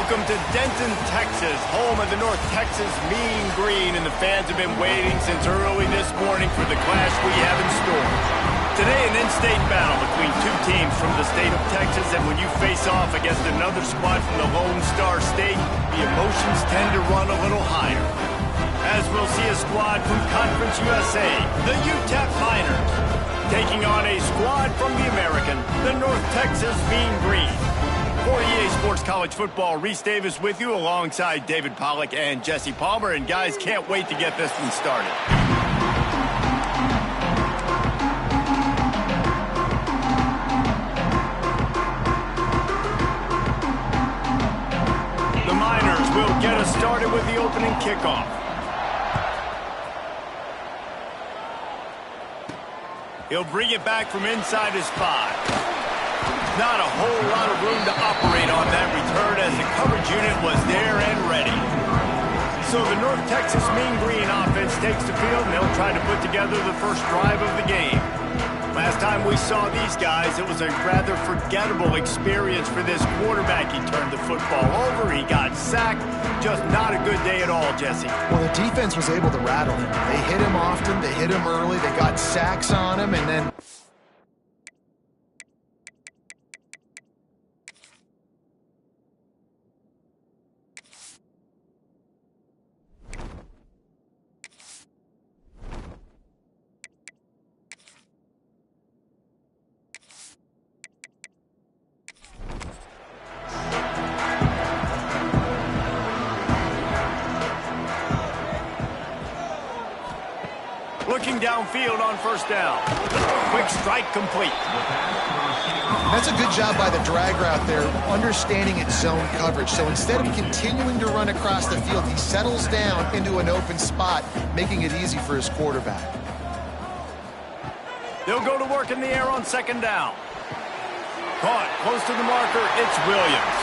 Welcome to Denton, Texas, home of the North Texas Mean Green, and the fans have been waiting since early this morning for the clash we have in store. Today, an in-state battle between two teams from the state of Texas, and when you face off against another squad from the Lone Star State, the emotions tend to run a little higher. As we'll see a squad from Conference USA, the Utep Miners, taking on a squad from the American, the North Texas Mean Green. For EA Sports College Football, Reese Davis with you alongside David Pollack and Jesse Palmer. And guys, can't wait to get this one started. The Miners will get us started with the opening kickoff. He'll bring it back from inside his 5. Not a whole lot of room to operate on that return as the coverage unit was there and ready. So the North Texas Mean Green offense takes the field, and they'll try to put together the first drive of the game. Last time we saw these guys, it was a rather forgettable experience for this quarterback. He turned the football over, he got sacked. Just not a good day at all, Jesse. Well, the defense was able to rattle him. They hit him often, they hit him early, they got sacks on him, and then... Looking downfield on first down. Quick strike complete. That's a good job by the drag route there, understanding its zone coverage. So instead of continuing to run across the field, he settles down into an open spot, making it easy for his quarterback. They'll go to work in the air on second down. Caught close to the marker, it's Williams.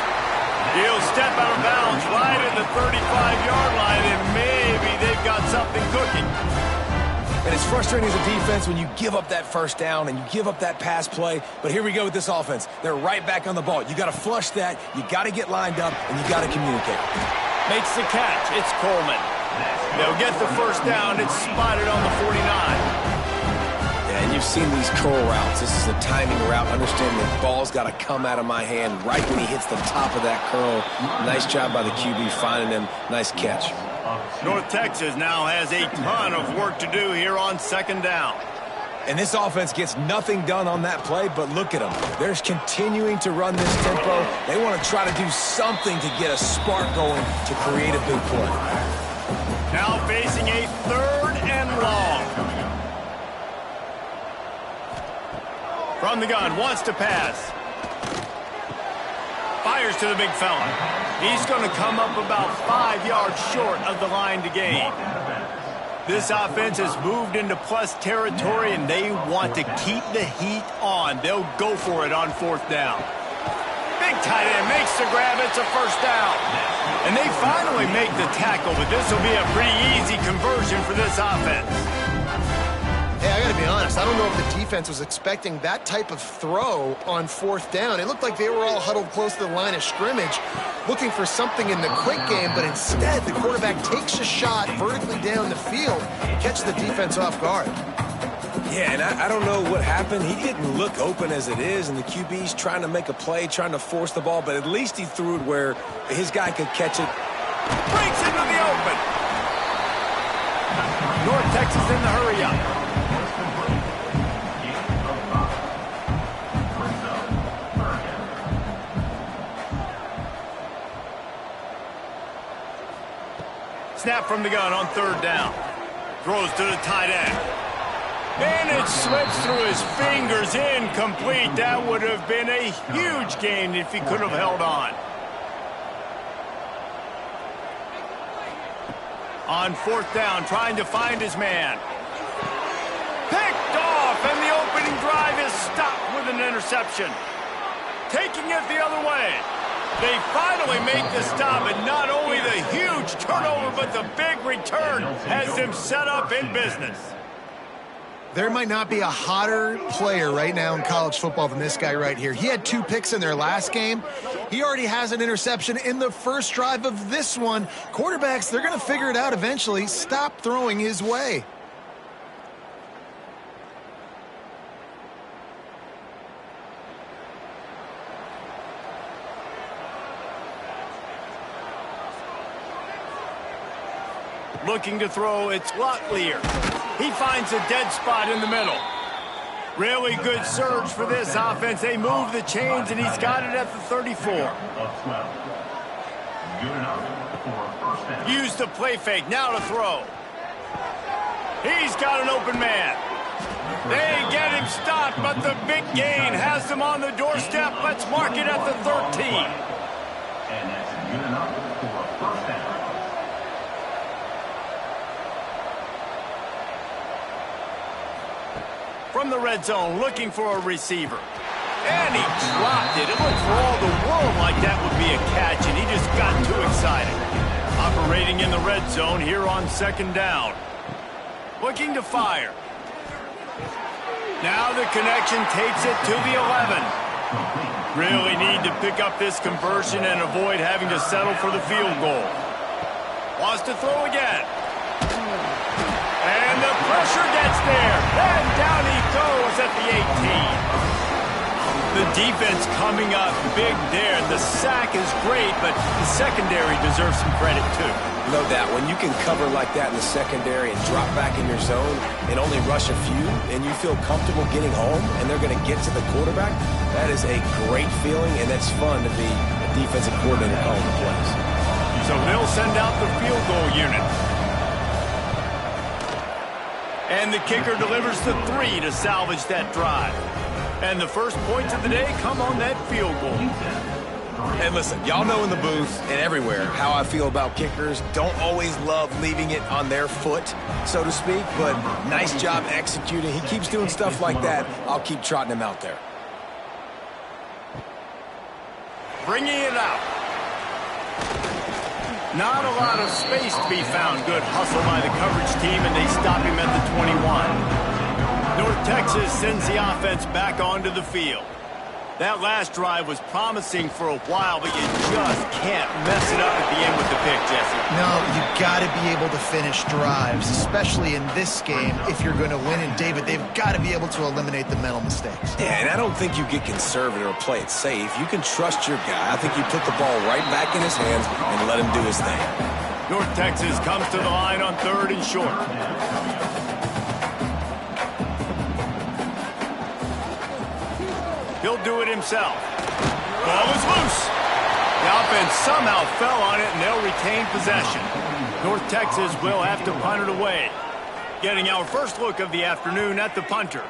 He'll step out of bounds right at the 35-yard line, and maybe they've got something cooking. And it's frustrating as a defense when you give up that first down and you give up that pass play. But here we go with this offense. They're right back on the ball. You got to flush that, you got to get lined up, and you got to communicate. Makes the catch. It's Coleman. They'll get the first down. It's spotted on the 49. Yeah, and you've seen these curl routes. This is a timing route. Understanding the ball's got to come out of my hand right when he hits the top of that curl. Nice job by the QB finding him. Nice catch. North Texas now has a ton of work to do here on second down. And this offense gets nothing done on that play, but look at them. They're continuing to run this tempo. They want to try to do something to get a spark going to create a big play. Now facing a third and long. From the gun, wants to pass. Fires to the big fella. He's going to come up about 5 yards short of the line to gain. This offense has moved into plus territory, and they want to keep the heat on. They'll go for it on fourth down. Big tight end makes the grab. It's a first down. And they finally make the tackle, but this will be a pretty easy conversion for this offense. Hey, I gotta be honest, I don't know if the defense was expecting that type of throw on fourth down. It looked like they were all huddled close to the line of scrimmage, looking for something in the quick game, but instead the quarterback takes a shot vertically down the field, catch the defense off guard. Yeah, and I don't know what happened. He didn't look open as it is, and the QB's trying to make a play, trying to force the ball, but at least he threw it where his guy could catch it. Breaks into the open. North Texas in the hurry-up. Snap from the gun on third down. Throws to the tight end. And it slips through his fingers, incomplete. That would have been a huge gain if he could have held on. On fourth down, trying to find his man. Picked off, and the opening drive is stopped with an interception. Taking it the other way. They finally make the stop, and not only the huge turnover, but the big return has them set up in business. There might not be a hotter player right now in college football than this guy right here. He had 2 picks in their last game. He already has an interception in the first drive of this one. Quarterbacks, they're going to figure it out eventually. Stop throwing his way. Looking to throw, it's Locklear. He finds a dead spot in the middle. Really good surge for this offense. They move the chains, and he's got it at the 34. Use the play fake, now to throw. He's got an open man. They get him stopped, but the big gain has them on the doorstep. Let's mark it at the 13. And that's good enough for a first down. From the red zone, looking for a receiver. And he dropped it. It looked for all the world like that would be a catch, and he just got too excited. Operating in the red zone here on 2nd down. Looking to fire. Now the connection takes it to the 11. Really need to pick up this conversion and avoid having to settle for the field goal. Wants to throw again. And the pressure gets there. And down he goes at the 18. The defense coming up big there. The sack is great, but the secondary deserves some credit too. No doubt. When you can cover like that in the secondary and drop back in your zone and only rush a few, and you feel comfortable getting home and they're going to get to the quarterback, that is a great feeling, and it's fun to be a defensive coordinator calling the plays. So they'll send out the field goal unit. And the kicker delivers the 3 to salvage that drive. And the first points of the day come on that field goal. And listen, y'all know in the booth and everywhere how I feel about kickers. Don't always love leaving it on their foot, so to speak, but nice job executing. He keeps doing stuff like that. I'll keep trotting him out there. Bringing it out. Not a lot of space to be found. Good hustle by the coverage team, and they stop him at the 21. North Texas sends the offense back onto the field. That last drive was promising for a while, but you just can't mess it up at the end with the pick, Jesse. No, you got to be able to finish drives, especially in this game. If you're going to win, and David, they've got to be able to eliminate the mental mistakes. Yeah, and I don't think you get conservative or play it safe. You can trust your guy. I think you put the ball right back in his hands and let him do his thing. North Texas comes to the line on 3rd and short. He'll do it himself. Ball is loose. The offense somehow fell on it, and they'll retain possession. North Texas will have to punt it away. Getting our first look of the afternoon at the punter.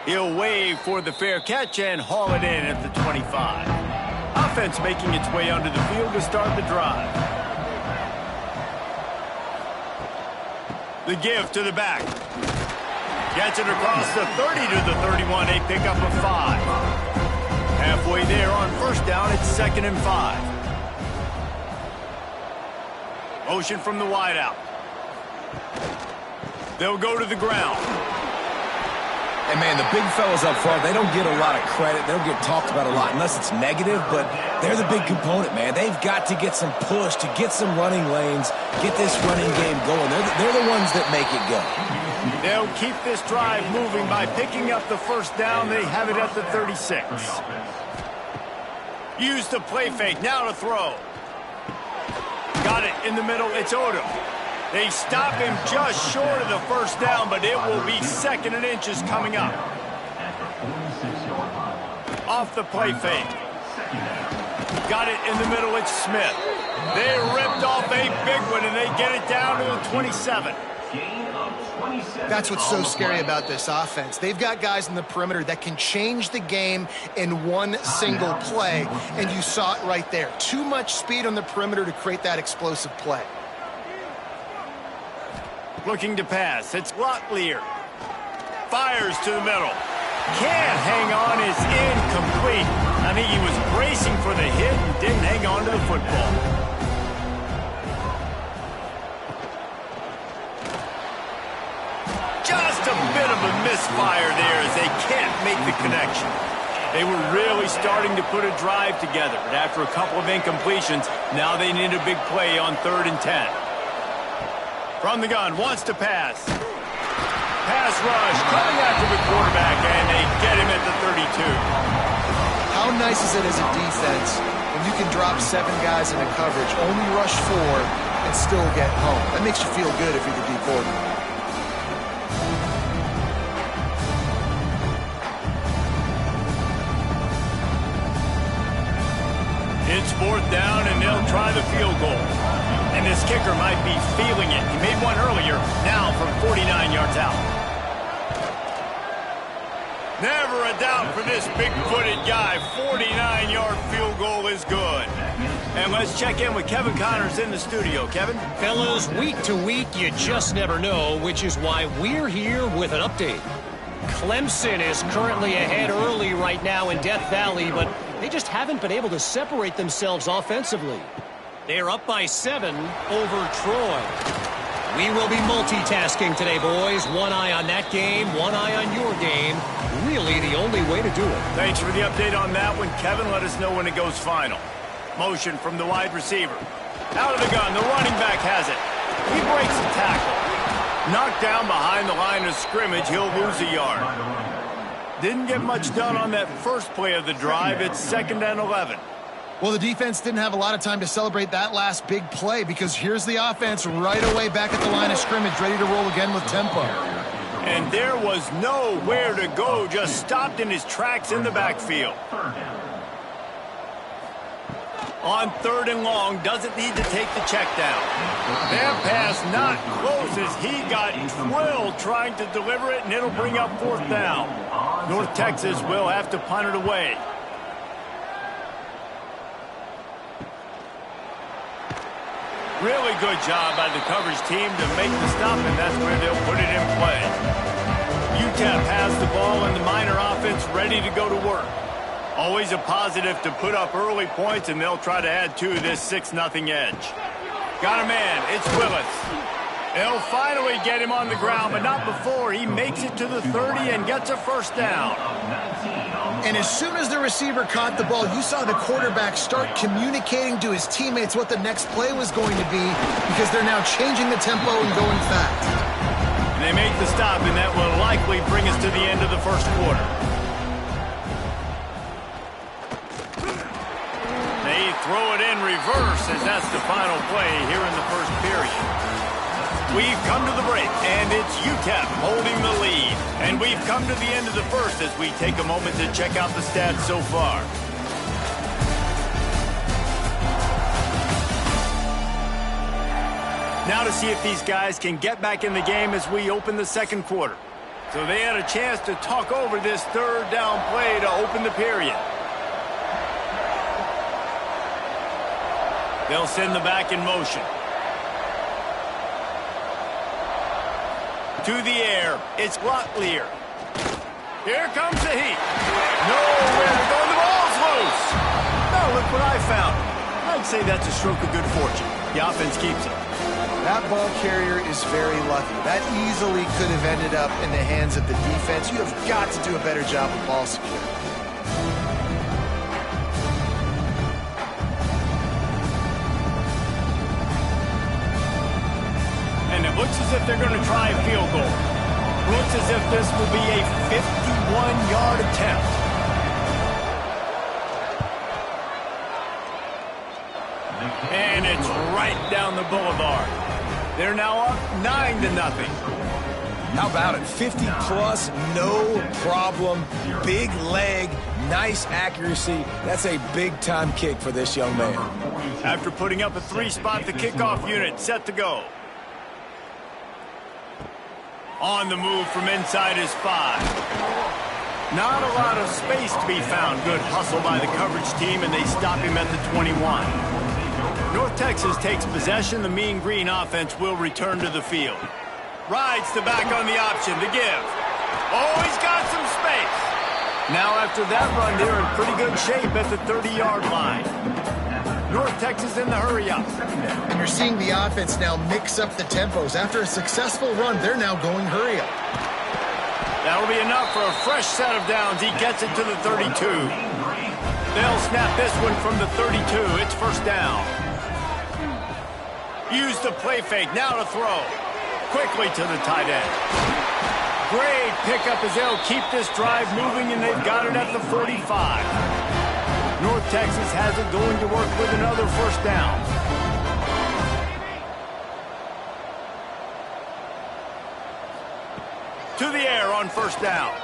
He'll wave for the fair catch and haul it in at the 25. Offense making its way onto the field to start the drive. The give to the back. Gets it across the 30 to the 31. They pick up a 5. Halfway there on 1st down, it's 2nd and 5. Motion from the wideout. They'll go to the ground. And, man, the big fellas up front, they don't get a lot of credit. They don't get talked about a lot unless it's negative, but they're the big component, man. They've got to get some push, to get some running lanes, get this running game going. They're the ones that make it go. They'll keep this drive moving by picking up the 1st down. They have it at the 36. Use the play fake, now to throw. Got it in the middle, it's Odom. They stop him just short of the 1st down, but it will be 2nd and inches coming up. Off the play fake. Got it in the middle, it's Smith. They ripped off a big one, and they get it down to the 27. That's what's so scary about this offense. They've got guys in the perimeter that can change the game in one single play, and you saw it right there. Too much speed on the perimeter to create that explosive play. Looking to pass, it's Locklear. Fires to the middle. Can't hang on, is incomplete. I think he was bracing for the hit and didn't hang on to the football. misfire there as they can't make the connection. They were really starting to put a drive together, but after a couple of incompletions, now they need a big play on 3rd and 10. From the gun, wants to pass. Pass rush, coming after the quarterback, and they get him at the 32. How nice is it as a defense when you can drop 7 guys into coverage, only rush 4, and still get home? That makes you feel good if you're the D coordinator. It's 4th down, and they'll try the field goal. And this kicker might be feeling it. He made one earlier, now from 49 yards out. Never a doubt for this big-footed guy. 49-yard field goal is good. And let's check in with Kevin Connors in the studio. Kevin? Fellas, week to week, you just never know, which is why we're here with an update. Clemson is currently ahead early right now in Death Valley, but they just haven't been able to separate themselves offensively. They're up by 7 over Troy. We will be multitasking today, boys. One eye on that game, one eye on your game. Really the only way to do it. Thanks for the update on that one, Kevin. Let us know when it goes final. Motion from the wide receiver. Out of the gun, the running back has it. He breaks the tackle. Knocked down behind the line of scrimmage, he'll lose a yard. Didn't get much done on that first play of the drive. It's 2nd and 11. Well, the defense didn't have a lot of time to celebrate that last big play because here's the offense right away back at the line of scrimmage, ready to roll again with tempo. And there was nowhere to go, just stopped in his tracks in the backfield. On 3rd and long, doesn't need to take the check down. That pass not close as he got drilled trying to deliver it, and it'll bring up 4th down. North Texas will have to punt it away. Really good job by the coverage team to make the stop, and that's where they'll put it in play. Utep has the ball and the Miner offense ready to go to work. Always a positive to put up early points, and they'll try to add to this 6-0 edge. Got a man. It's Willis. They'll finally get him on the ground, but not before. He makes it to the 30 and gets a 1st down. And as soon as the receiver caught the ball, you saw the quarterback start communicating to his teammates what the next play was going to be because they're now changing the tempo and going fast. And they make the stop, and that will likely bring us to the end of the first quarter. They throw it in reverse as that's the final play here in the first period. We've come to the break, and it's Utep holding the lead. And we've come to the end of the first as we take a moment to check out the stats so far. Now to see if these guys can get back in the game as we open the second quarter. So they had a chance to talk over this 3rd down play to open the period. They'll send the back in motion. To the air, it's Locklear. Here comes the heat. Nowhere to go, and the ball's loose. Now look what I found. I'd say that's a stroke of good fortune. The offense keeps it. That ball carrier is very lucky. That easily could have ended up in the hands of the defense. You have got to do a better job with ball security. And it looks as if they're going to try a field goal. Looks as if this will be a 51-yard attempt. And it's right down the boulevard. They're now up 9-0. How about it? 50-plus, no problem. Big leg, nice accuracy. That's a big-time kick for this young man. After putting up a 3-spot, the kickoff unit set to go. On the move from inside his 5. Not a lot of space to be found. Good hustle by the coverage team, and they stop him at the 21. North Texas takes possession. The Mean Green offense will return to the field. Rides the back on the option to give. Oh, he's got some space. Now after that run, they're in pretty good shape at the 30-yard line. North Texas in the hurry-up. And you're seeing the offense now mix up the tempos. After a successful run, they're now going hurry-up. That'll be enough for a fresh set of downs. He gets it to the 32. They'll snap this one from the 32. It's first down. Use the play fake. Now to throw. Quickly to the tight end. Great pickup as they'll keep this drive moving, and they've got it at the 45. North Texas has it going to work with another first down. To the air on first down.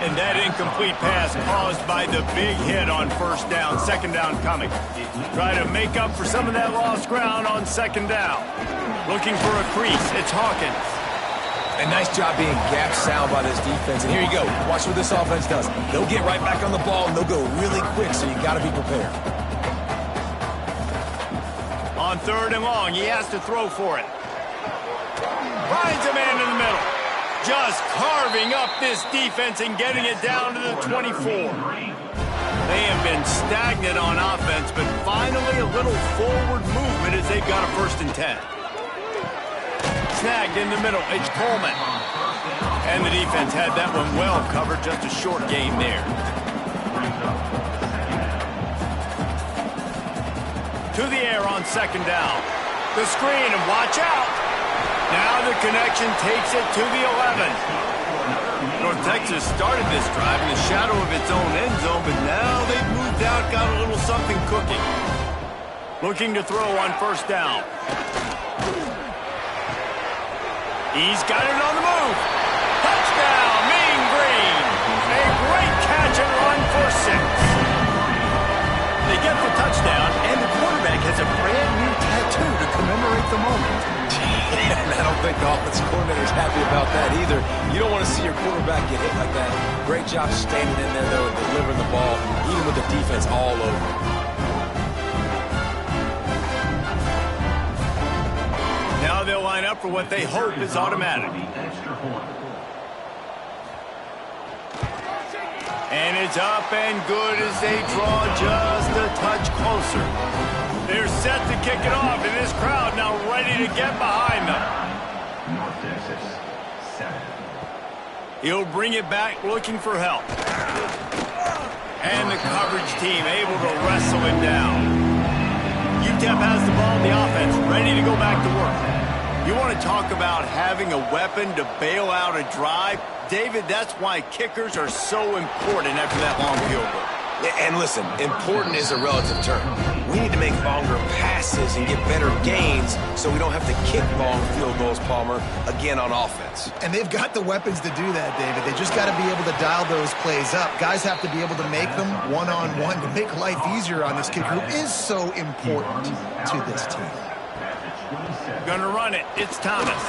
And that incomplete pass caused by the big hit on first down. Second down coming. Try to make up for some of that lost ground on second down. Looking for a crease. It's Hawkins. A nice job being gap sound by this defense. And here you go. Watch what this offense does. They'll get right back on the ball, and they'll go really quick, so you got to be prepared. On third and long, he has to throw for it. Finds a man in the middle. Just carving up this defense and getting it down to the 24. They have been stagnant on offense, but finally a little forward movement as they've got a 1st and 10. Snagged in the middle. It's Coleman. And the defense had that one well covered. Just a short gain there. To the air on second down. The screen, and watch out. Now the connection takes it to the 11. North Texas started this drive in the shadow of its own end zone, but now they've moved out, got a little something cooking. Looking to throw on first down. He's got it on the move. Touchdown, Mean Green. A great catch and run for 6. They get the touchdown, and the quarterback has a brand new tattoo to commemorate the moment. And I don't think the offensive coordinator's happy about that either. You don't want to see your quarterback get hit like that. Great job standing in there, though, and delivering the ball, even with the defense all over. Now they'll line up for what they hope is automatic. And it's up and good as they draw just a touch closer. They're set to kick it off, and this crowd now ready to get behind them. North Texas, 7. He'll bring it back looking for help. And the coverage team able to wrestle him down. Utep has the ball in the offense, ready to go back to work. You want to talk about having a weapon to bail out a drive? David, that's why kickers are so important after that long field goal. And listen, important is a relative term. We need to make longer passes and get better gains so we don't have to kick long field goals, Palmer, again on offense. And they've got the weapons to do that, David. They just got to be able to dial those plays up. Guys have to be able to make them one-on-one to make life easier on this kicker who is so important to this team. Gonna run it. It's Thomas.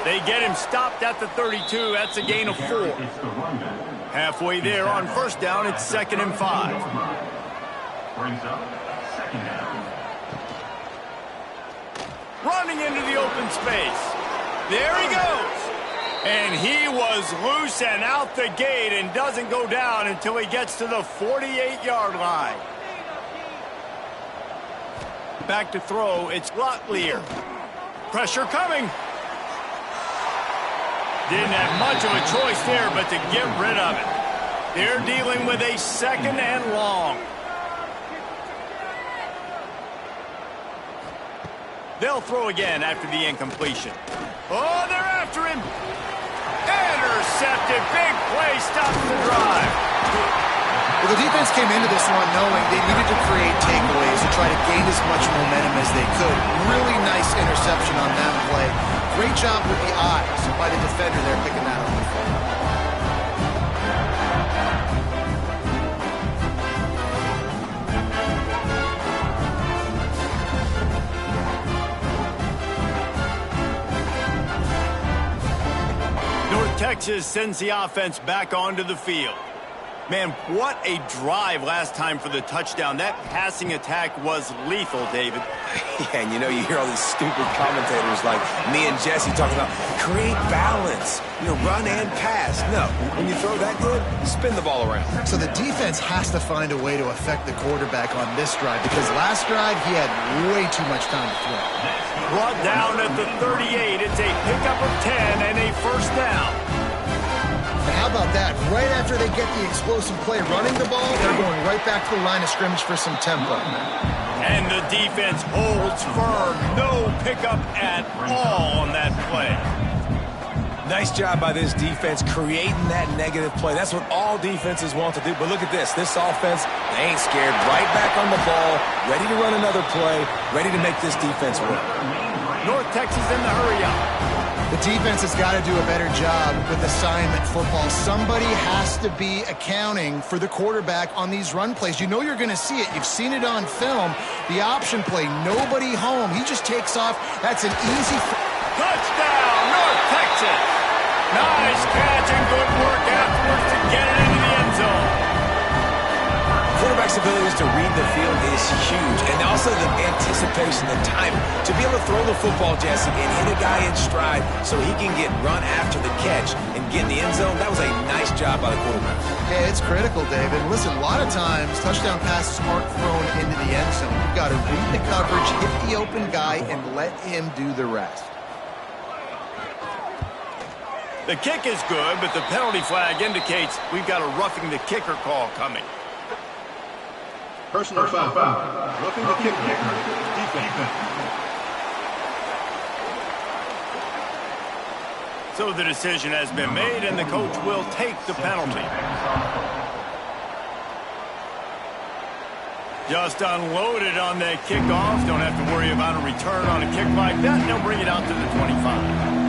They get him stopped at the 32. That's a gain of 4. Halfway there on first down, it's 2nd and 5. Brings up 2nd down. Running into the open space. There he goes. And he was loose and out the gate and doesn't go down until he gets to the 48-yard line. Back to throw, it's Locklear. Pressure coming. Didn't have much of a choice there, but to get rid of it. They're dealing with a 2nd and long. They'll throw again after the incompletion. Oh, they're after him. Intercepted. Big play stops the drive. Well, the defense came into this one knowing they needed to create takeaways to try to gain as much momentum as they could. Really nice interception on that play. Great job with the eyes by the defender there picking that up. North Texas sends the offense back onto the field. Man, what a drive last time for the touchdown. That passing attack was lethal, David. Yeah, and you hear all these stupid commentators like me and Jesse talking about create balance, run and pass. No, when you throw that good, spin the ball around. So the defense has to find a way to affect the quarterback on this drive because last drive he had way too much time to throw. Brought down at the 38. It's a pickup of 10 and a first down. And how about that? Right after they get the explosive play running the ball, they're going right back to the line of scrimmage for some tempo. And the defense holds firm. No pickup at all on that play. Nice job by this defense creating that negative play. That's what all defenses want to do. But look at this. This offense, they ain't scared. Right back on the ball, ready to run another play, ready to make this defense work. North Texas in the hurry up. The defense has got to do a better job with assignment football. Somebody has to be accounting for the quarterback on these run plays. You know you're going to see it. You've seen it on film. The option play, nobody home. He just takes off. That's an easy... Touchdown, North Texas. Nice catch and good work afterwards to get it into the end zone. Quarterback's abilities to read the field is huge, and also the anticipation, the timing. To be able to throw the football, Jesse, and hit a guy in stride so he can get run after the catch and get in the end zone, that was a nice job by the quarterback. Yeah, it's critical, David. Listen, a lot of times, touchdown passes aren't thrown into the end zone. You've got to read the coverage, hit the open guy, and let him do the rest. The kick is good, but the penalty flag indicates we've got a roughing the kicker call coming. Personal foul. Roughing the kicker. Defense. So the decision has been made, and the coach will take the penalty. Just unloaded on that kickoff. Don't have to worry about a return on a kick like that. They'll bring it out to the 25.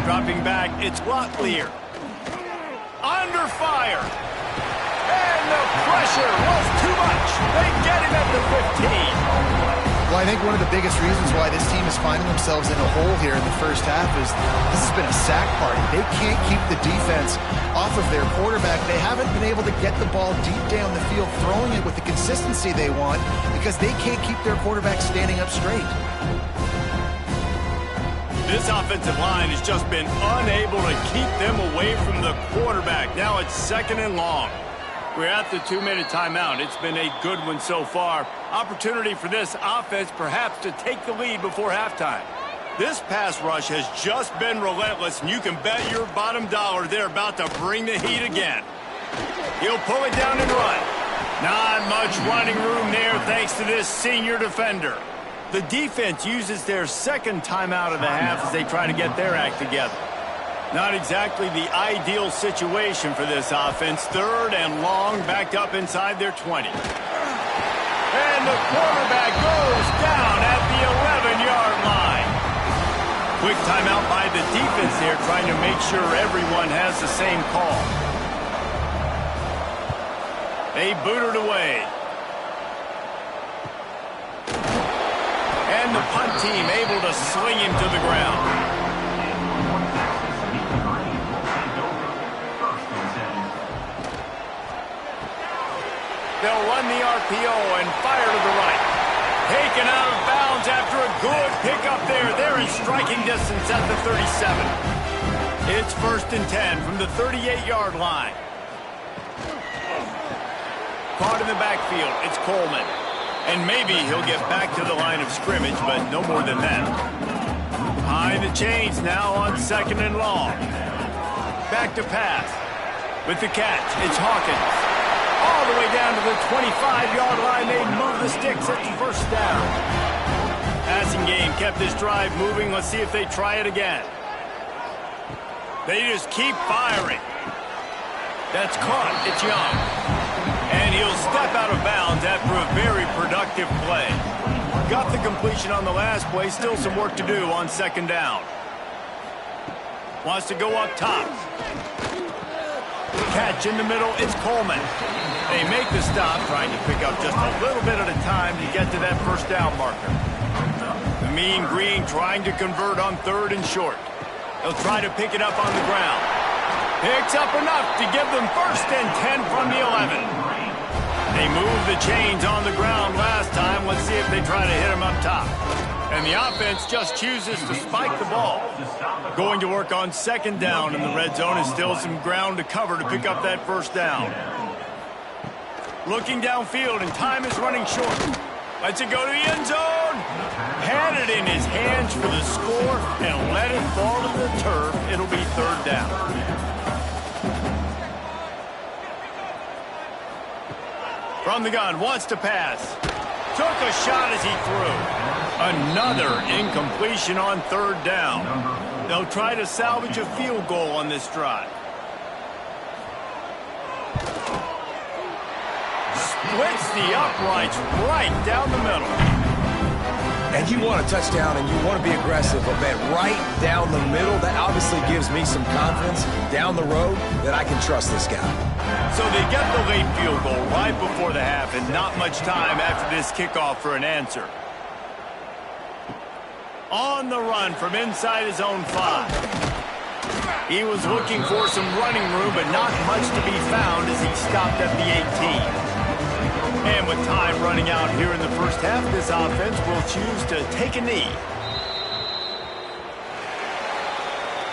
Dropping back, it's Locklear. Under fire. And the pressure was too much. They get him at the 15. Well, I think one of the biggest reasons why this team is finding themselves in a hole here in the first half is this has been a sack party. They can't keep the defense off of their quarterback. They haven't been able to get the ball deep down the field, throwing it with the consistency they want because they can't keep their quarterback standing up straight. This offensive line has just been unable to keep them away from the quarterback. Now it's 2nd and long. We're at the 2-minute timeout. It's been a good one so far. Opportunity for this offense perhaps to take the lead before halftime. This pass rush has just been relentless, and you can bet your bottom dollar they're about to bring the heat again. He'll pull it down and run. Not much running room there thanks to this senior defender. The defense uses their 2nd timeout of the half as they try to get their act together. Not exactly the ideal situation for this offense. 3rd and long, backed up inside their 20. And the quarterback goes down at the 11-yard line. Quick timeout by the defense here, trying to make sure everyone has the same call. They boot it away. And the punt team able to sling him to the ground. They'll run the RPO and fire to the right. Taken out of bounds after a good pickup there. They're in striking distance at the 37. It's 1st and 10 from the 38-yard line. Caught in the backfield. It's Coleman. And maybe he'll get back to the line of scrimmage, but no more than that. Behind the chains now on 2nd and long. Back to pass. With the catch, it's Hawkins. All the way down to the 25-yard line. They move the sticks at the 1st down. Passing game kept this drive moving. Let's see if they try it again. They just keep firing. That's caught. It's Young. And he'll step out of bounds after a very productive play. Got the completion on the last play. Still some work to do on 2nd down. Wants to go up top. Catch in the middle. It's Coleman. They make the stop, trying to pick up just a little bit at a time to get to that 1st down marker. The Mean Green trying to convert on 3rd and short. They'll try to pick it up on the ground. Picks up enough to give them 1st and 10 from the 11. They moved the chains on the ground last time. Let's see if they try to hit him up top. And the offense just chooses to spike the ball. Going to work on 2nd down in the red zone is still some ground to cover to pick up that 1st down. Looking downfield, and time is running short. Lets it go to the end zone. Had it in his hands for the score and let it fall to the turf. It'll be third down. From the gun, wants to pass. Took a shot as he threw. Another incompletion on third down. They'll try to salvage a field goal on this drive. Splits the uprights right down the middle. And you want a touchdown and you want to be aggressive, but man, right down the middle, that obviously gives me some confidence down the road that I can trust this guy. So they get the late field goal right before the half and not much time after this kickoff for an answer. On the run from inside his own 5. He was looking for some running room, but not much to be found as he stopped at the 18. And with time running out here in the first half, this offense will choose to take a knee.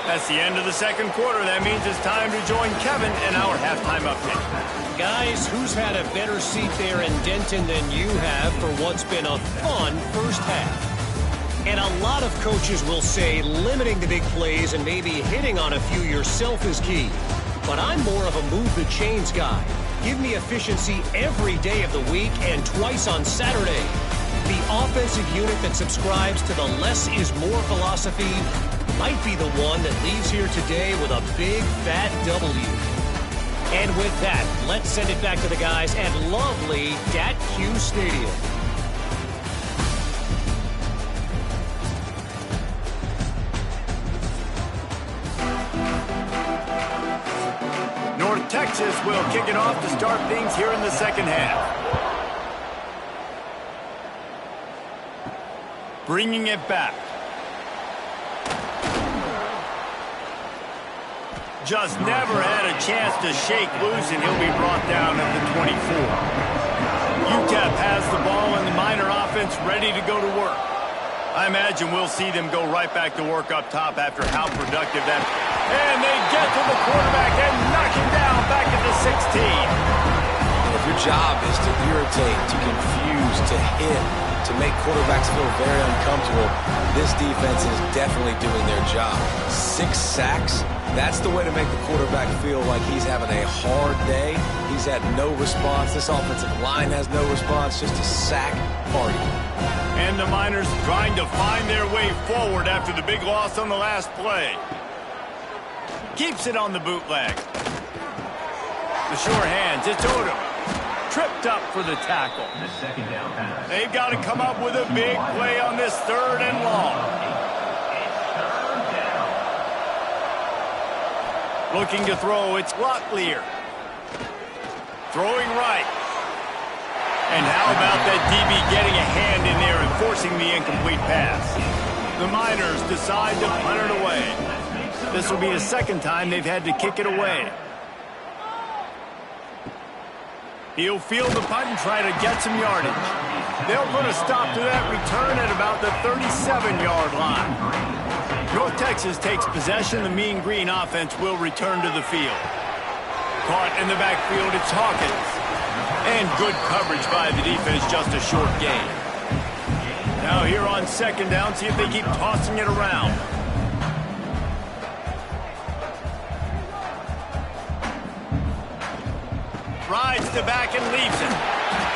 That's the end of the second quarter. That means it's time to join Kevin in our halftime update. Guys, who's had a better seat there in Denton than you have for what's been a fun first half? And a lot of coaches will say limiting the big plays and maybe hitting on a few yourself is key. But I'm more of a move the chains guy. Give me efficiency every day of the week and twice on Saturday. The offensive unit that subscribes to the less is more philosophy might be the one that leaves here today with a big fat W. And with that, let's send it back to the guys at lovely Dat-Q Stadium. Texas will kick it off to start things here in the second half. Bringing it back. Just never had a chance to shake loose, and he'll be brought down at the 24. Utep has the ball, and the Miner offense ready to go to work. I imagine we'll see them go right back to work up top after how productive that. And they get to the quarterback and knock him down back at the 16. If your job is to irritate, to confuse, to hit, to make quarterbacks feel very uncomfortable, this defense is definitely doing their job. 6 sacks, that's the way to make the quarterback feel like he's having a hard day. He's had no response. This offensive line has no response, just a sack party. And the Miners trying to find their way forward after the big loss on the last play. Keeps it on the bootleg. The sure hands, it's Odom. Tripped up for the tackle. The second down pass. They've got to come up with a big play on this third and long. Looking to throw, it's Locklear. Throwing right. And how about that DB getting a hand in there and forcing the incomplete pass? The Miners decide to punt it away. This will be the second time they've had to kick it away. He'll field the punt and try to get some yardage. They'll put a stop to that return at about the 37-yard line. North Texas takes possession. The Mean Green offense will return to the field. Caught in the backfield, it's Hawkins. And good coverage by the defense, just a short gain. Now here on second down, see if they keep tossing it around. Rides the back and leaves it.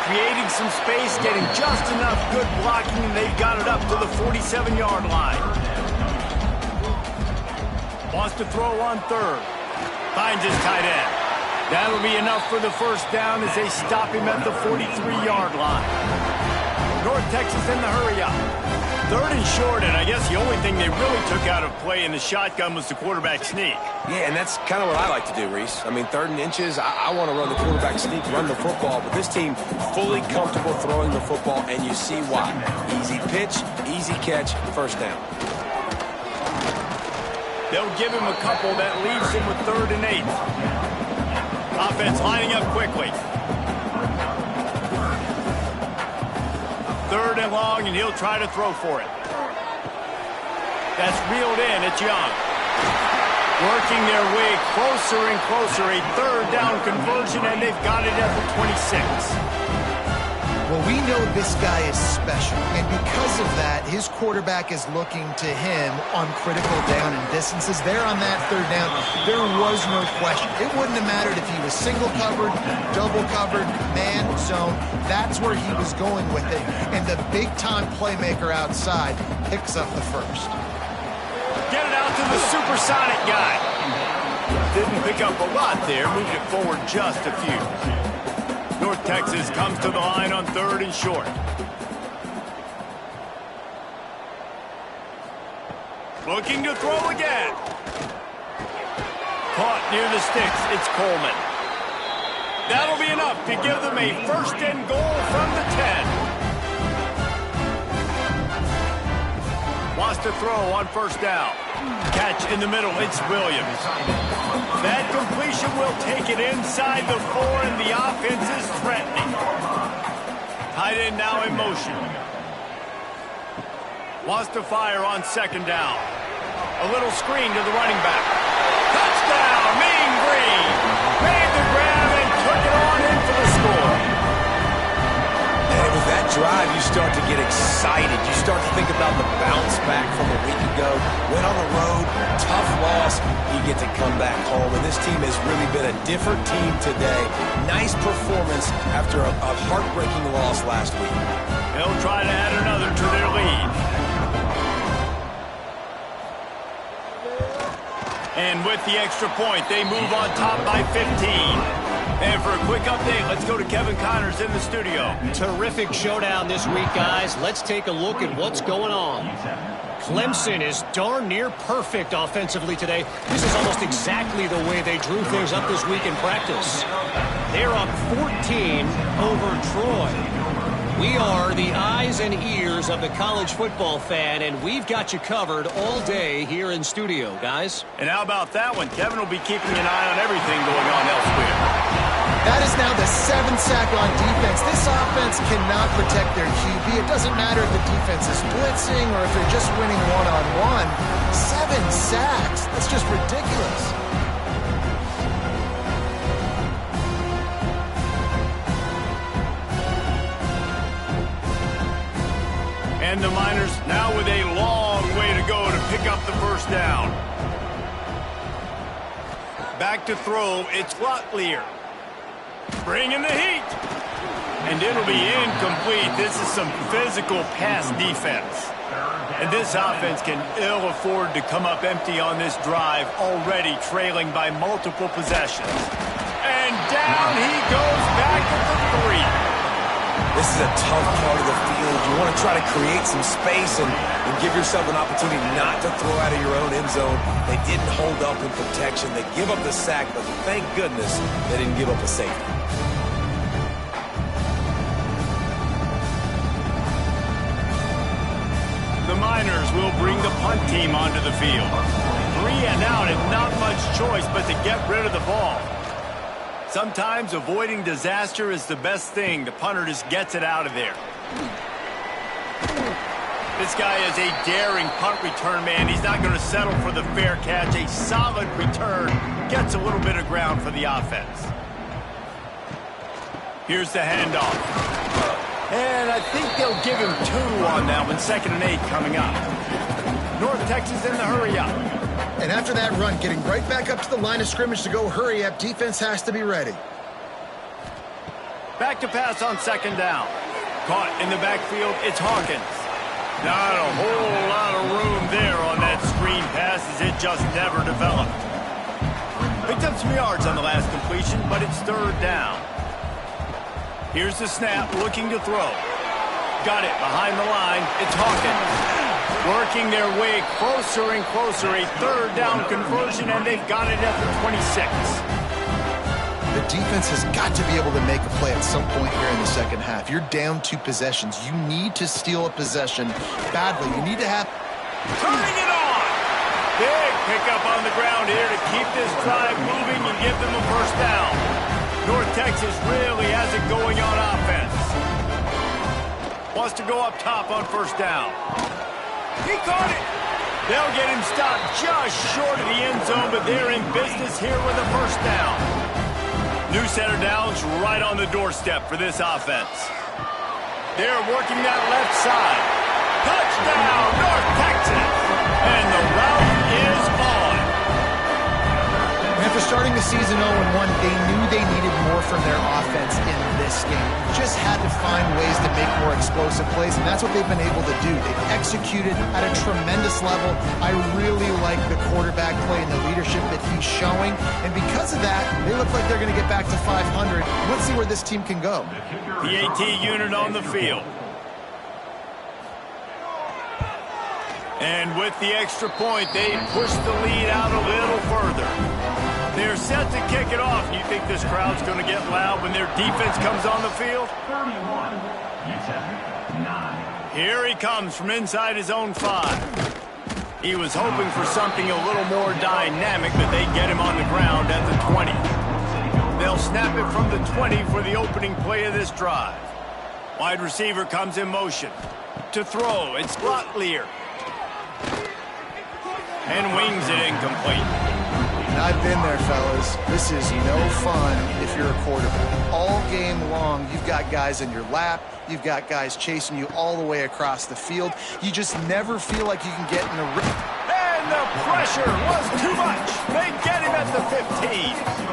Creating some space, getting just enough good blocking, and they've got it up to the 47-yard line. Wants to throw on third. Finds his tight end. That'll be enough for the first down as they stop him at the 43-yard line. North Texas in the hurry up. Third and short, and I guess the only thing they really took out of play in the shotgun was the quarterback sneak. Yeah, and that's kind of what I like to do, Reese. I mean, 3rd and inches, I want to run the quarterback sneak, run the football, but this team fully comfortable throwing the football, and you see why. Easy pitch, easy catch, first down. They'll give him a couple that leaves him with 3rd and 8. Offense lining up quickly. 3rd and long, and he'll try to throw for it. That's reeled in. It's Young. Working their way closer and closer. A 3rd down conversion, and they've got it at the 26. Well, we know know this guy is special, and because of that, his quarterback is looking to him on critical down and distances. There on that third down, there was no question. It wouldn't have mattered if he was single covered, double covered, man, zone. That's where he was going with it, and the big-time playmaker outside picks up the first. Get it out to the supersonic guy. Didn't pick up a lot there, moved it forward just a few. North Texas comes to the line on 3rd and short. Looking to throw again. Caught near the sticks. It's Coleman. That'll be enough to give them a 1st and goal from the 10. Wants to throw on 1st down. Catch in the middle. It's Williams. That completion will take it inside the 4, and the offense is threatening. Tight end now in motion. Wants to fire on 2nd down. A little screen to the running back. Touchdown, Mean Green. Made the grab and took it on in for the score. And with that drive, you start to get excited. You start to think about the bounce back from a week ago. Went on the road, tough loss. You get to come back home, and this team has really been a different team today. Nice performance after a heartbreaking loss last week. They'll try to add another to their lead. And with the extra point, they move on top by 15. And for a quick update, let's go to Kevin Connors in the studio. Terrific showdown this week, guys. Let's take a look at what's going on. Clemson is darn near perfect offensively today. This is almost exactly the way they drew things up this week in practice. They're up 14 over Troy. We are the eyes and ears of the college football fan, and we've got you covered all day here in studio, guys. And how about that one? Kevin will be keeping an eye on everything going on elsewhere. That is now the 7th sack on defense. This offense cannot protect their QB. It doesn't matter if the defense is blitzing or if they're just winning one-on-one. 7 sacks. That's just ridiculous. And the Miners now with a long way to go to pick up the 1st down. Back to throw, it's Locklear. Bringing the heat. And it'll be incomplete. This is some physical pass defense. And this offense can ill afford to come up empty on this drive, already trailing by multiple possessions. And down he goes back at the 3. This is a tough part of the field. You want to try to create some space and give yourself an opportunity not to throw out of your own end zone. They didn't hold up in protection. They give up the sack, but thank goodness they didn't give up a safety. The Miners will bring the punt team onto the field. 3 and out and not much choice but to get rid of the ball. Sometimes avoiding disaster is the best thing. The punter just gets it out of there. This guy is a daring punt return man. He's not going to settle for the fair catch. A solid return gets a little bit of ground for the offense. Here's the handoff. And I think they'll give him 2 on that one. 2nd and 8 coming up. North Texas in the hurry up. And after that run, getting right back up to the line of scrimmage to go hurry up, defense has to be ready. Back to pass on 2nd down. Caught in the backfield, it's Hawkins. Not a whole lot of room there on that screen pass as it just never developed. Picked up some yards on the last completion, but it's 3rd down. Here's the snap, looking to throw. Got it behind the line, it's Hawkins. Working their way closer and closer, a 3rd down conversion, and they've got it at the 26. The defense has got to be able to make a play at some point here in the 2nd half. You're down 2 possessions. You need to steal a possession badly. You need to have... Turning it on! Big pickup on the ground here to keep this drive moving and give them a 1st down. North Texas really has it going on offense. Wants to go up top on 1st down. He caught it. They'll get him stopped just short of the end zone, but they're in business here with a 1st down. New set of downs right on the doorstep for this offense. They're working that left side. Touchdown, North Texas! And the route is on. After starting the season 0-1, they knew they needed more from their offense in this game. Just had to find ways to make more explosive plays, and that's what they've been able to do. They've executed at a tremendous level. I really like the quarterback play and the leadership that he's showing, and because of that, they look like they're going to get back to 500. Let's see where this team can go. The AT unit on the field. And with the extra point, they push the lead out a little further. They're set to kick it off. You think this crowd's going to get loud when their defense comes on the field? 31, Utep Nt. Here he comes from inside his own 5. He was hoping for something a little more dynamic, but they get him on the ground at the 20. They'll snap it from the 20 for the opening play of this drive. Wide receiver comes in motion. To throw, it's Locklear. And wings it incomplete. I've been there, fellas. This is no fun if you're a quarterback. All game long, you've got guys in your lap. You've got guys chasing you all the way across the field. You just never feel like you can get in a... And the pressure was too much. They get him at the 15.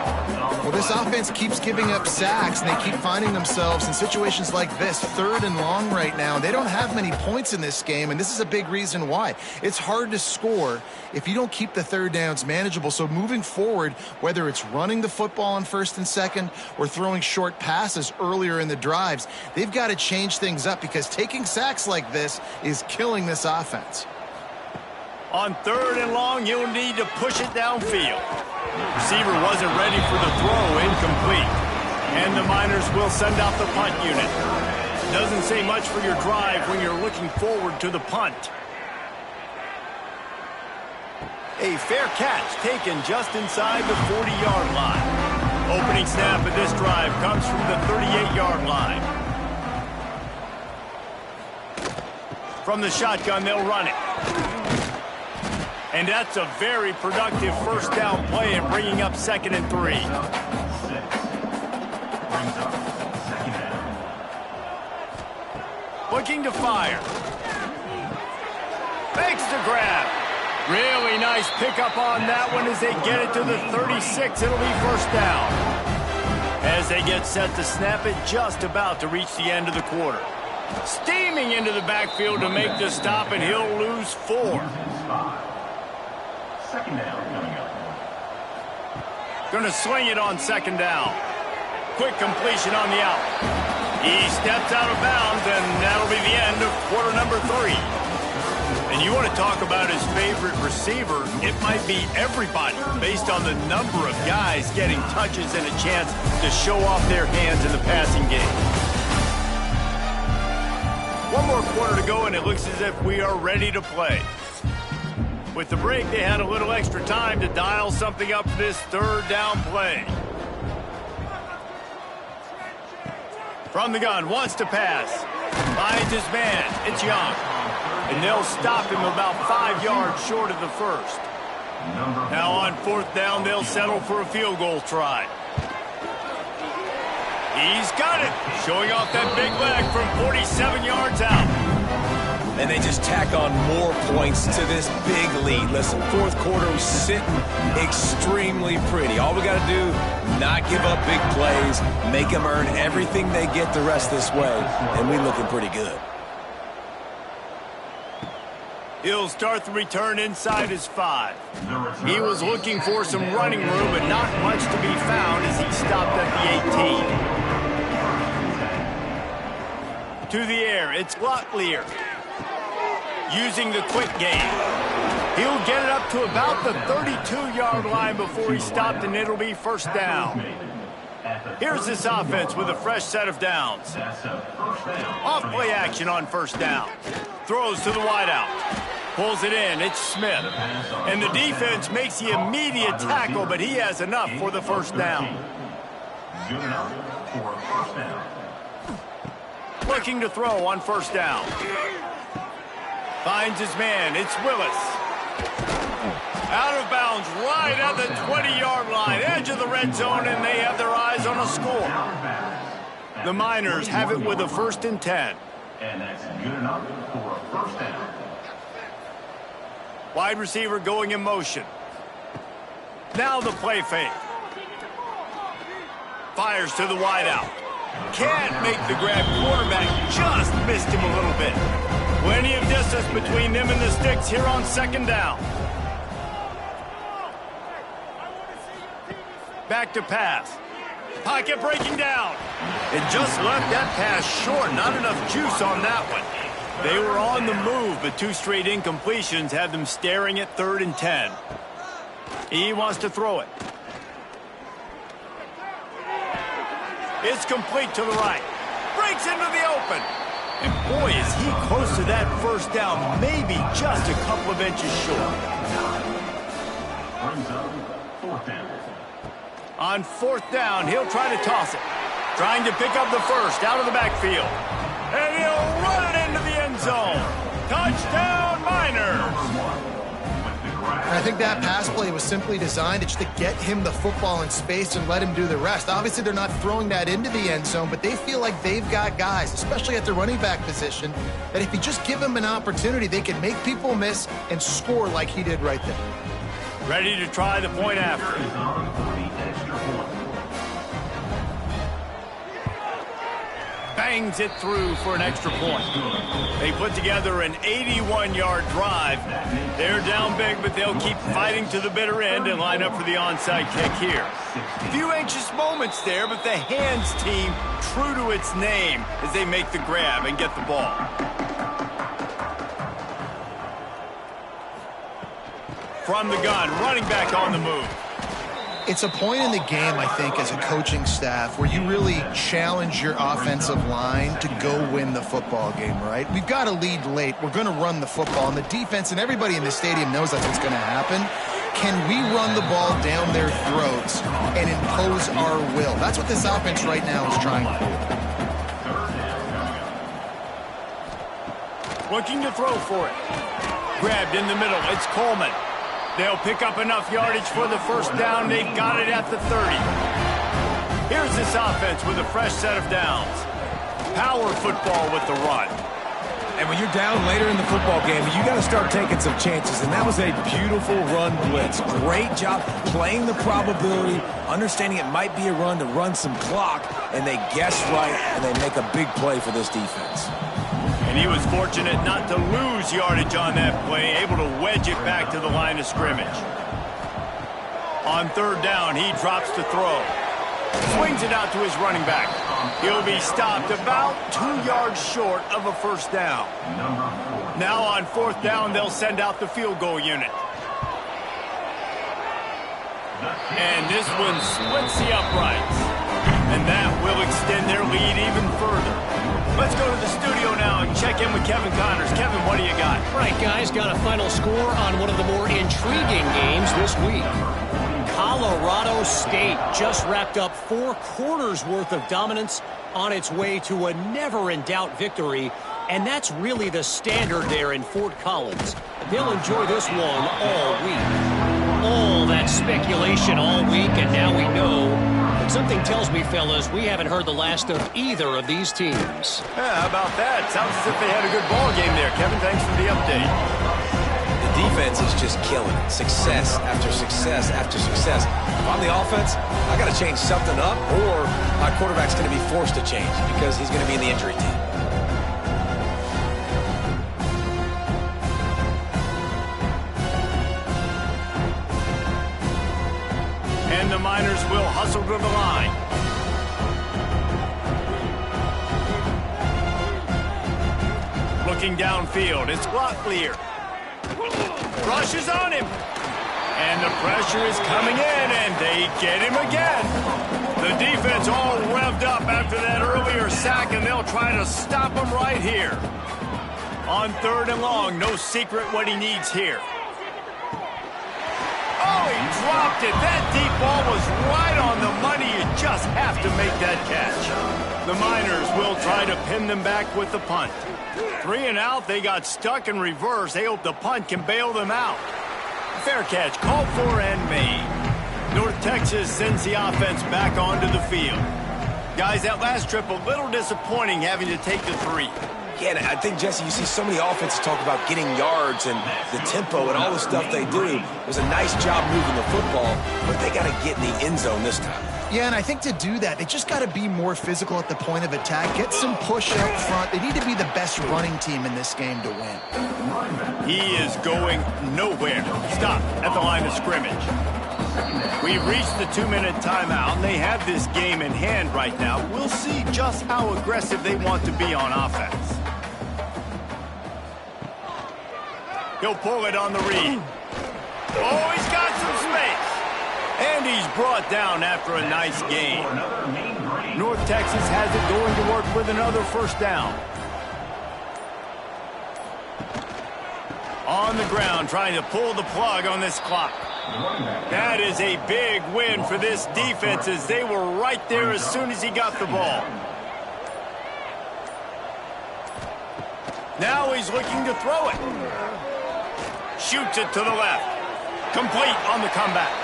Well, this offense keeps giving up sacks, and they keep finding themselves in situations like this, 3rd and long right now. They don't have many points in this game, and this is a big reason why. It's hard to score if you don't keep the 3rd downs manageable. So moving forward, whether it's running the football on 1st and 2nd or throwing short passes earlier in the drives, they've got to change things up because taking sacks like this is killing this offense. On 3rd and long, you'll need to push it downfield. Receiver wasn't ready for the throw, incomplete. And the Miners will send out the punt unit. Doesn't say much for your drive when you're looking forward to the punt. A fair catch taken just inside the 40-yard line. Opening snap of this drive comes from the 38-yard line. From the shotgun, they'll run it. And that's a very productive 1st down play and bringing up 2nd and 3. Looking to fire. Fakes to grab. Really nice pickup on that one as they get it to the 36. It'll be 1st down. As they get set to snap it, just about to reach the end of the quarter. Steaming into the backfield to make the stop, and he'll lose 4. 2nd down coming up. Gonna swing it on 2nd down. Quick completion on the out. He steps out of bounds, and that'll be the end of quarter number 3. And you want to talk about his favorite receiver, it might be everybody based on the number of guys getting touches and a chance to show off their hands in the passing game. 1 more quarter to go, and it looks as if we are ready to play. With the break, they had a little extra time to dial something up for this 3rd down play. From the gun, wants to pass. Finds his man. It's Young. And they'll stop him about 5 yards short of the 1st. Now on 4th down, they'll settle for a field goal try. He's got it. Showing off that big leg from 47 yards out. And they just tack on more points to this big lead. Listen, 4th quarter was sitting extremely pretty. All we got to do, not give up big plays, make them earn everything they get the rest this way, and we're looking pretty good. He'll start the return inside his 5. He was looking for some running room, but not much to be found as he stopped at the 18. To the air, it's Locklear. Using the quick game. He'll get it up to about the 32-yard line before he stopped, and it'll be 1st down. Here's this offense with a fresh set of downs. Off-play action on 1st down. Throws to the wideout. Pulls it in. It's Smith. And the defense makes the immediate tackle, but he has enough for the 1st down. Good enough for a 1st down. Looking to throw on 1st down. Finds his man. It's Willis. Out of bounds right at the 20-yard line. Edge of the red zone, and they have their eyes on a score. The Miners have it with a 1st and 10. And that's good enough for a first down. Wide receiver going in motion. Now the play fake. Fires to the wideout. Can't make the grab. Quarterback just missed him a little bit. Plenty of distance between them and the sticks here on second down. Back to pass. Pocket breaking down. And just left that pass short. Not enough juice on that one. They were on the move, but two straight incompletions had them staring at 3rd and 10. He wants to throw it. It's complete to the right. Breaks into the open. And boy, is he close to that first down. Maybe just a couple of inches short. Brings up 4th down. On 4th down, he'll try to toss it. Trying to pick up the first out of the backfield. And he'll run it into the end zone. Touchdown, Miners. I think that pass play was simply designed just to get him the football in space and let him do the rest. Obviously, they're not throwing that into the end zone, but they feel like they've got guys, especially at the running back position, that if you just give them an opportunity, they can make people miss and score like he did right there. Ready to try the point after. Is on for the extra point. Bangs it through for an extra point. They put together an 81-yard drive. They're down big, but they'll keep fighting to the bitter end and line up for the onside kick here. A few anxious moments there, but the hands team true to its name as they make the grab and get the ball. From the gun, running back on the move. It's a point in the game, I think, as a coaching staff where you really challenge your offensive line to go win the football game, right? We've got a lead late. We're going to run the football. And the defense and everybody in the stadium knows that's what's going to happen. Can we run the ball down their throats and impose our will? That's what this offense right now is trying to do. Looking to throw for it. Grabbed in the middle. It's Coleman. They'll pick up enough yardage for the first down. They've got it at the 30. Here's this offense with a fresh set of downs. Power football with the run. And when you're down later in the football game, you got to start taking some chances. And that was a beautiful run blitz. Great job playing the probability, understanding it might be a run to run some clock, and they guess right, and they make a big play for this defense. And he was fortunate not to lose yardage on that play, able to wedge it back to the line of scrimmage. On 3rd down, he drops to throw. Swings it out to his running back. He'll be stopped about 2 yards short of a first down. Now on 4th down, they'll send out the field goal unit. And this one splits the uprights. And that will extend their lead even further. Let's go to the studio now and check in with Kevin Connors. Kevin, what do you got? All right, guys, got a final score on one of the more intriguing games this week. Colorado State just wrapped up 4 quarters worth of dominance on its way to a never-in-doubt victory, and that's really the standard there in Fort Collins. They'll enjoy this one all week. All that speculation all week, and now we know. But something tells me, fellas, we haven't heard the last of either of these teams. Yeah, how about that? Sounds as if they had a good ball game there. Kevin, thanks for the update. The defense is just killing it. Success after success after success. If I'm the offense, I got to change something up, or my quarterback's going to be forced to change because he's going to be in the injury team. And the Miners will hustle to the line. Looking downfield, it's Locklear. Rushes on him. And the pressure is coming in, and they get him again. The defense all revved up after that earlier sack, and they'll try to stop him right here. On 3rd and long, no secret what he needs here. Oh, he dropped it. That deep ball was right on the money. You just have to make that catch. The Miners will try to pin them back with the punt. 3 and out, they got stuck in reverse. They hope the punt can bail them out. Fair catch, called for and made. North Texas sends the offense back onto the field. Guys, that last trip, a little disappointing having to take the 3. Yeah, and I think, Jesse, you see so many offenses talk about getting yards and the tempo and all the stuff they do. It was a nice job moving the football, but they got to get in the end zone this time. Yeah, and I think to do that, they just got to be more physical at the point of attack, get some push up front. They need to be the best running team in this game to win. He is going nowhere. Stop at the line of scrimmage. We've reached the 2-minute timeout, and they have this game in hand right now. We'll see just how aggressive they want to be on offense. He'll pull it on the read. Oh, he's got some space. And he's brought down after a nice gain. North Texas has it going to work with another first down. On the ground, trying to pull the plug on this clock. That is a big win for this defense as they were right there as soon as he got the ball. Now he's looking to throw it. Shoots it to the left. Complete on the comeback.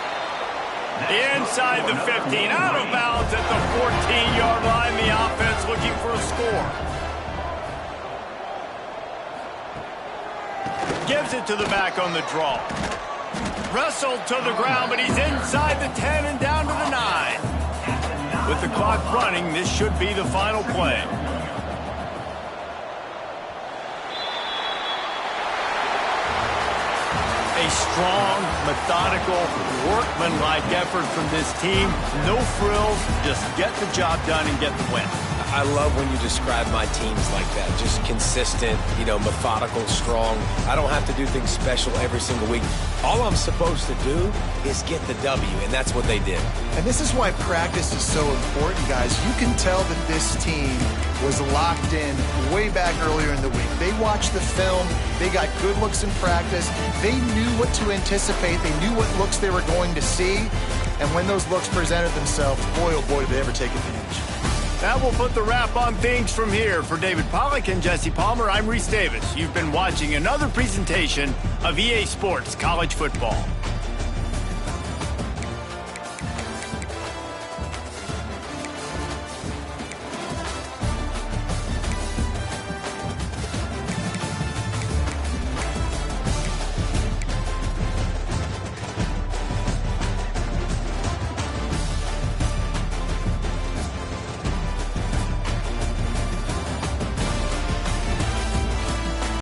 Inside the 15, out of bounds at the 14-yard line. The offense looking for a score. Gives it to the back on the draw. Wrestled to the ground, but he's inside the 10 and down to the 9. With the clock running, this should be the final play. A strong, methodical, workmanlike effort from this team. No frills, just get the job done and get the win. I love when you describe my teams like that. Just consistent, methodical, strong. I don't have to do things special every single week. All I'm supposed to do is get the W, and that's what they did. And this is why practice is so important, guys. You can tell that this team was locked in way back earlier in the week. They watched the film. They got good looks in practice. They knew what to anticipate. They knew what looks they were going to see. And when those looks presented themselves, boy, oh boy, did they ever take advantage. That will put the wrap on things from here. For David Pollack and Jesse Palmer, I'm Reese Davis. You've been watching another presentation of EA Sports College Football.